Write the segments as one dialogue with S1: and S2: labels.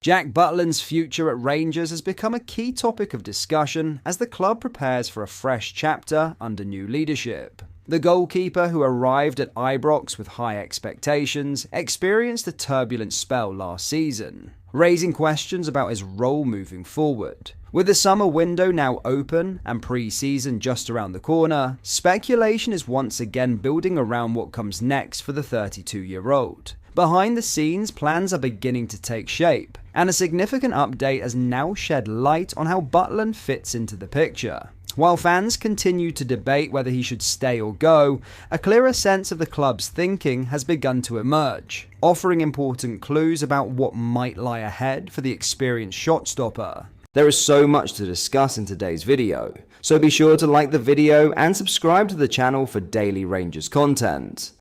S1: Jack Butland's future at Rangers has become a key topic of discussion as the club prepares for a fresh chapter under new leadership. The goalkeeper, who arrived at Ibrox with high expectations, experienced a turbulent spell last season, raising questions about his role moving forward. With the summer window now open and pre-season just around the corner, speculation is once again building around what comes next for the 32-year-old. Behind the scenes, plans are beginning to take shape, and a significant update has now shed light on how Butland fits into the picture. While fans continue to debate whether he should stay or go, a clearer sense of the club's thinking has begun to emerge, offering important clues about what might lie ahead for the experienced shot-stopper. There is so much to discuss in today's video, so be sure to like the video and subscribe to the channel for daily Rangers content.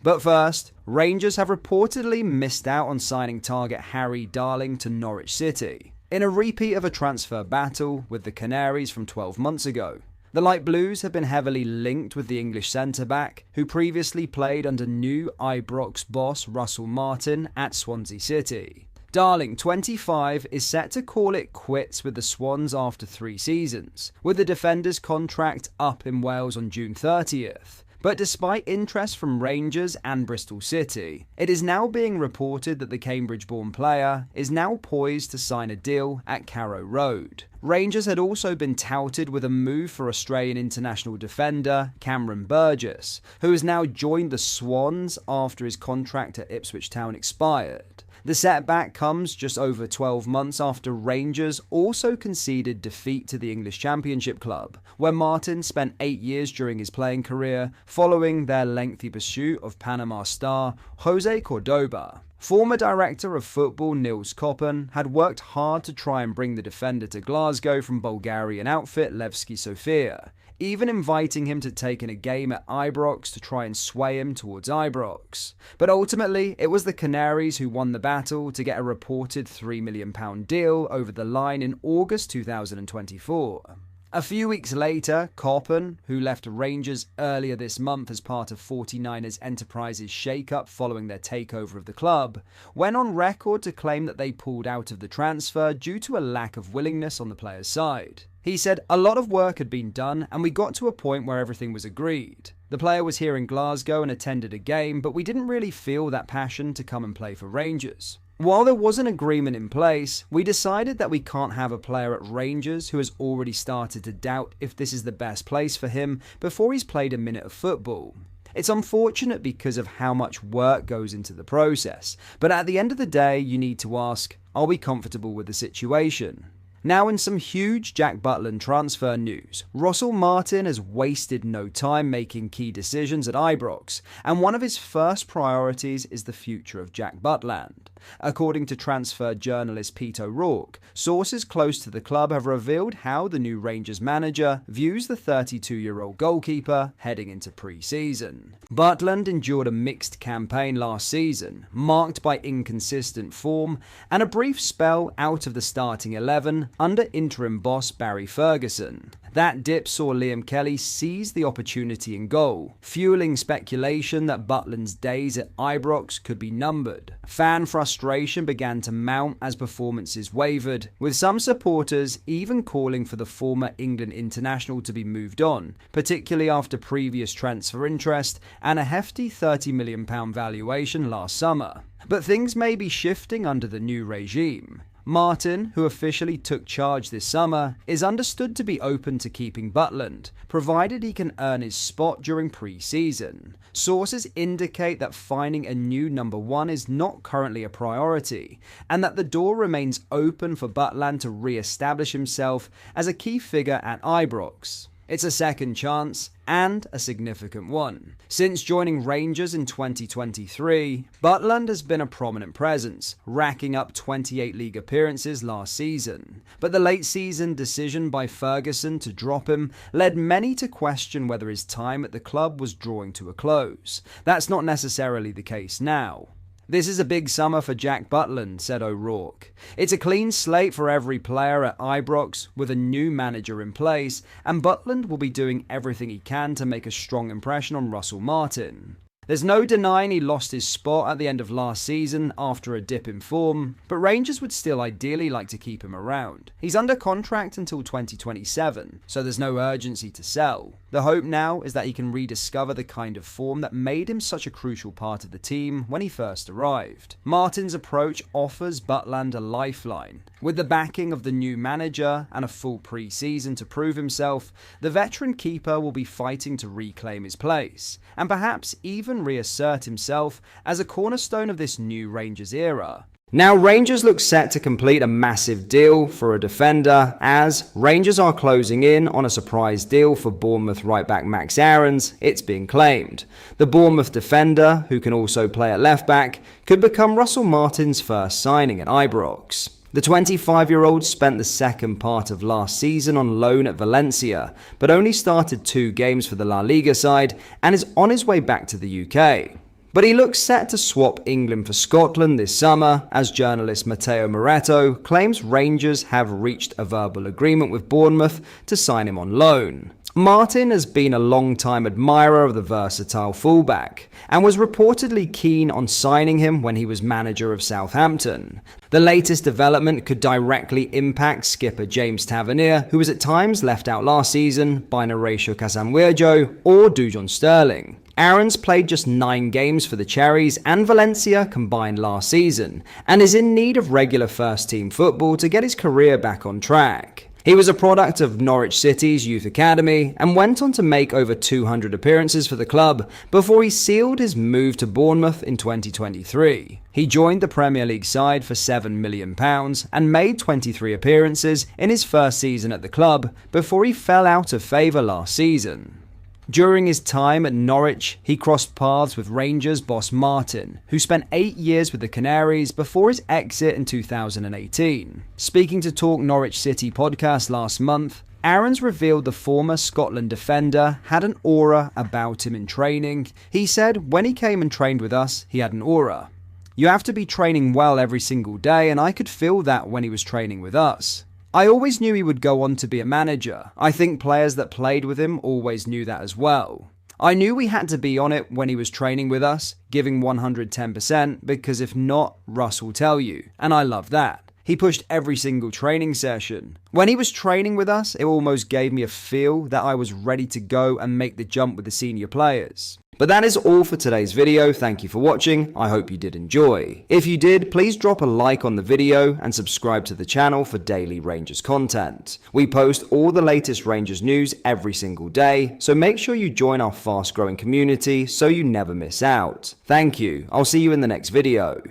S1: But first, Rangers have reportedly missed out on signing target Harry Darling to Norwich City, in a repeat of a transfer battle with the Canaries from 12 months ago. The Light Blues have been heavily linked with the English centre-back, who previously played under new Ibrox boss Russell Martin at Swansea City. Darling, 25, is set to call it quits with the Swans after 3 seasons, with the defender's contract up in Wales on June 30th. But despite interest from Rangers and Bristol City, it is now being reported that the Cambridge-born player is now poised to sign a deal at Carrow Road. Rangers had also been touted with a move for Australian international defender Cameron Burgess, who has now joined the Swans after his contract at Ipswich Town expired. The setback comes just over 12 months after Rangers also conceded defeat to the English Championship club, where Martin spent 8 years during his playing career following their lengthy pursuit of Panama star Jose Cordoba. Former director of football Nils Koppen had worked hard to try and bring the defender to Glasgow from Bulgarian outfit Levski Sofia, even inviting him to take in a game at Ibrox to try and sway him towards Ibrox. But ultimately, it was the Canaries who won the battle to get a reported £3 million deal over the line in August 2024. A few weeks later, Koppen, who left Rangers earlier this month as part of 49ers Enterprises shake-up following their takeover of the club, went on record to claim that they pulled out of the transfer due to a lack of willingness on the player's side. He said, "A lot of work had been done and we got to a point where everything was agreed. The player was here in Glasgow and attended a game, but we didn't really feel that passion to come and play for Rangers. While there was an agreement in place, we decided that we can't have a player at Rangers who has already started to doubt if this is the best place for him before he's played a minute of football. It's unfortunate because of how much work goes into the process, but at the end of the day, you need to ask, are we comfortable with the situation?" Now in some huge Jack Butland transfer news, Russell Martin has wasted no time making key decisions at Ibrox, and one of his first priorities is the future of Jack Butland. According to transfer journalist Pete O'Rourke, sources close to the club have revealed how the new Rangers manager views the 32-year-old goalkeeper heading into pre-season. Butland endured a mixed campaign last season, marked by inconsistent form and a brief spell out of the starting 11 under interim boss Barry Ferguson. That dip saw Liam Kelly seize the opportunity in goal, fueling speculation that Butland's days at Ibrox could be numbered. Fan frustration began to mount as performances wavered, with some supporters even calling for the former England international to be moved on, particularly after previous transfer interest and a hefty £30 million valuation last summer. But things may be shifting under the new regime. Martin, who officially took charge this summer, is understood to be open to keeping Butland, provided he can earn his spot during pre-season. Sources indicate that finding a new number 1 is not currently a priority, and that the door remains open for Butland to re-establish himself as a key figure at Ibrox. It's a second chance, and a significant one. Since joining Rangers in 2023, Butland has been a prominent presence, racking up 28 league appearances last season. But the late season decision by Ferguson to drop him led many to question whether his time at the club was drawing to a close. That's not necessarily the case now. "This is a big summer for Jack Butland," said O'Rourke. "It's a clean slate for every player at Ibrox with a new manager in place, and Butland will be doing everything he can to make a strong impression on Russell Martin." There's no denying he lost his spot at the end of last season after a dip in form, but Rangers would still ideally like to keep him around. He's under contract until 2027, so there's no urgency to sell. The hope now is that he can rediscover the kind of form that made him such a crucial part of the team when he first arrived. Martin's approach offers Butland a lifeline. With the backing of the new manager and a full pre-season to prove himself, the veteran keeper will be fighting to reclaim his place, and perhaps even reassert himself as a cornerstone of this new Rangers era. Now, Rangers look set to complete a massive deal for a defender, as Rangers are closing in on a surprise deal for Bournemouth right-back Max Aarons. It's being claimed. The Bournemouth defender, who can also play at left-back, could become Russell Martin's first signing at Ibrox. The 25-year-old spent the second part of last season on loan at Valencia, but only started 2 games for the La Liga side and is on his way back to the UK. But he looks set to swap England for Scotland this summer, as journalist Matteo Moretto claims Rangers have reached a verbal agreement with Bournemouth to sign him on loan. Martin has been a long-time admirer of the versatile fullback, and was reportedly keen on signing him when he was manager of Southampton. The latest development could directly impact skipper James Tavernier, who was at times left out last season by Horatio Casanwirjo or Dujon Sterling. Aarons played just 9 games for the Cherries and Valencia combined last season, and is in need of regular first-team football to get his career back on track. He was a product of Norwich City's youth academy and went on to make over 200 appearances for the club before he sealed his move to Bournemouth in 2023. He joined the Premier League side for £7 million and made 23 appearances in his first season at the club before he fell out of favour last season. During his time at Norwich, he crossed paths with Rangers boss Martin, who spent 8 years with the Canaries before his exit in 2018. Speaking to Talk Norwich City podcast last month, Aarons revealed the former Scotland defender had an aura about him in training. He said when he came and trained with us, he had an aura. You have to be training well every single day, and I could feel that when he was training with us. I always knew he would go on to be a manager. I think players that played with him always knew that as well. I knew we had to be on it when he was training with us, giving 110%, because if not, Russ will tell you. And I love that. He pushed every single training session. When he was training with us, it almost gave me a feel that I was ready to go and make the jump with the senior players. But that is all for today's video. Thank you for watching. I hope you did enjoy. If you did, please drop a like on the video and subscribe to the channel for daily Rangers content. We post all the latest Rangers news every single day, so make sure you join our fast growing community so you never miss out. Thank you. I'll see you in the next video.